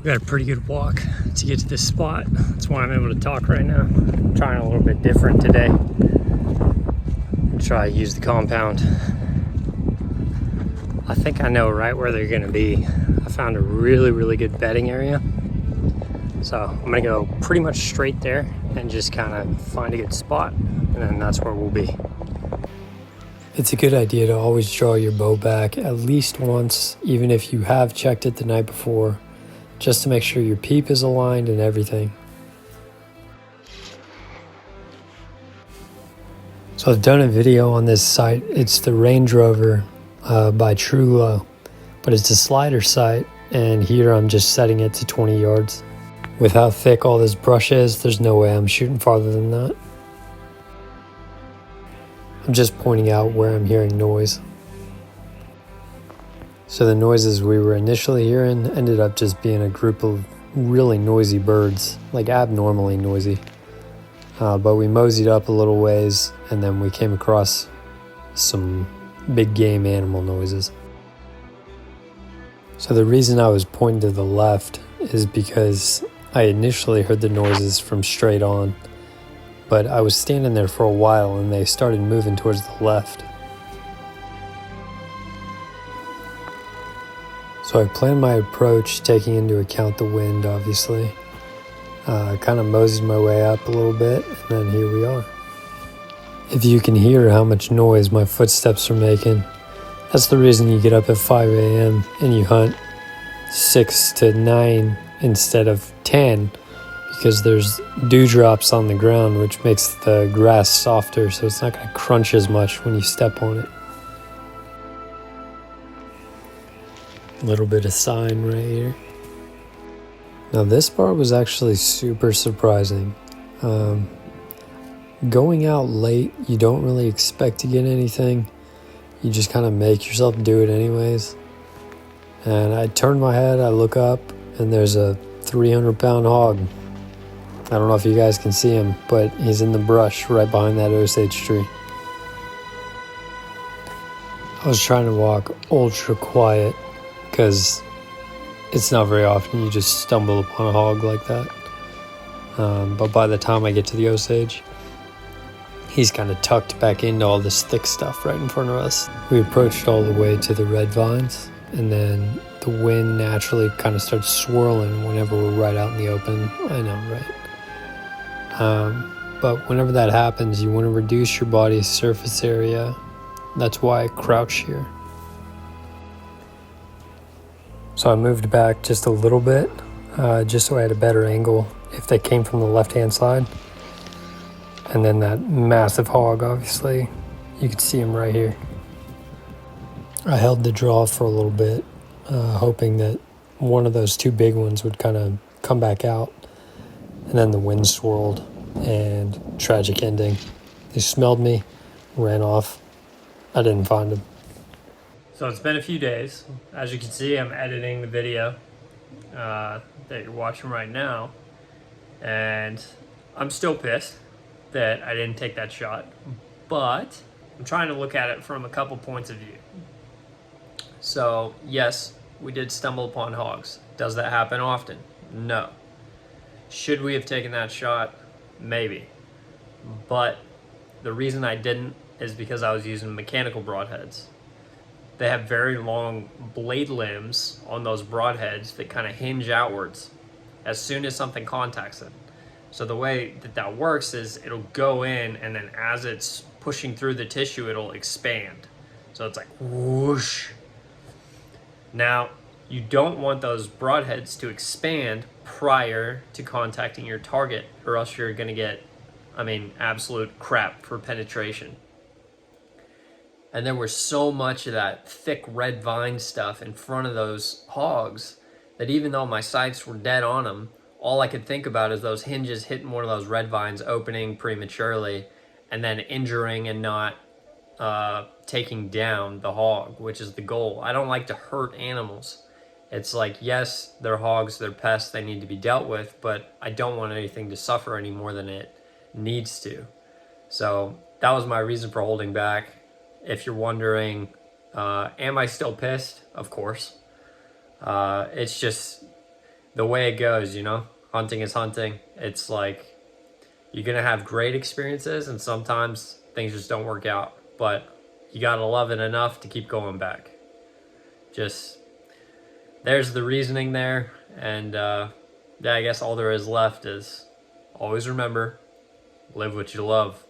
We got a pretty good walk to get to this spot. That's why I'm able to talk right now. I'm trying a little bit different today. Try to use the compound. I think I know right where they're gonna be. I found a really good bedding area. So I'm gonna go pretty much straight there and just kind of find a good spot, and then that's where we'll be. It's a good idea to always draw your bow back at least once, even if you have checked it the night before, just to make sure your peep is aligned and everything. So I've done a video on this sight. It's the Range Rover by Trulo, but it's a slider sight, and here I'm just setting it to 20 yards. With how thick all this brush is, there's no way I'm shooting farther than that. I'm just pointing out where I'm hearing noise. So the noises we were initially hearing ended up just being a group of really noisy birds, like abnormally noisy. But we moseyed up a little ways, and then we came across some big game animal noises. So the reason I was pointing to the left is because I initially heard the noises from straight on, but I was standing there for a while and they started moving towards the left. So I planned my approach, taking into account the wind, obviously. Kind of moseyed my way up a little bit, and then here we are. If you can hear how much noise my footsteps are making, that's the reason you get up at 5 a.m. and you hunt 6 to 9 instead of 10, because there's dewdrops on the ground, which makes the grass softer, so it's not going to crunch as much when you step on it. A little bit of sign right here. Now this part was actually super surprising. Going out late, you don't really expect to get anything. You just kind of make yourself do it anyways. And I turn my head, I look up, and there's a 300-pound hog. I don't know if you guys can see him, but he's in the brush right behind that Osage tree. I was trying to walk ultra quiet because it's not very often you just stumble upon a hog like that. But by the time I get to the Osage, he's kind of tucked back into all this thick stuff right in front of us. We approached all the way to the red vines, and then the wind naturally kind of starts swirling whenever we're right out in the open. I know, right? But whenever that happens, you want to reduce your body's surface area. That's why I crouch here. So I moved back just a little bit, just so I had a better angle if they came from the left-hand side. And then that massive hog, obviously, you could see him right here. I held the draw for a little bit, hoping that one of those two big ones would kind of come back out. And then the wind swirled, and tragic ending. They smelled me, ran off. I didn't find him. So it's been a few days. As you can see, I'm editing the video that you're watching right now. And I'm still pissed that I didn't take that shot. But I'm trying to look at it from a couple points of view. So yes, we did stumble upon hogs. Does that happen often? No. Should we have taken that shot? Maybe. But the reason I didn't is because I was using mechanical broadheads. They have very long blade limbs on those broadheads that kind of hinge outwards as soon as something contacts it. So the way that that works is it'll go in, and then as it's pushing through the tissue, it'll expand. So it's like whoosh. Now, you don't want those broadheads to expand prior to contacting your target, or else you're going to get, absolute crap for penetration. And there was so much of that thick red vine stuff in front of those hogs that even though my sights were dead on them, all I could think about is those hinges hitting one of those red vines, opening prematurely, and then injuring and not taking down the hog, which is the goal. I don't like to hurt animals. It's like, yes, they're hogs, they're pests, they need to be dealt with, but I don't want anything to suffer any more than it needs to. So that was my reason for holding back. If you're wondering, am I still pissed? Of course. It's just, the way it goes, you know? Hunting is hunting. It's like you're going to have great experiences and sometimes things just don't work out, but you got to love it enough to keep going back. Just there's the reasoning there, and yeah, I guess all there is left is always remember, live what you love.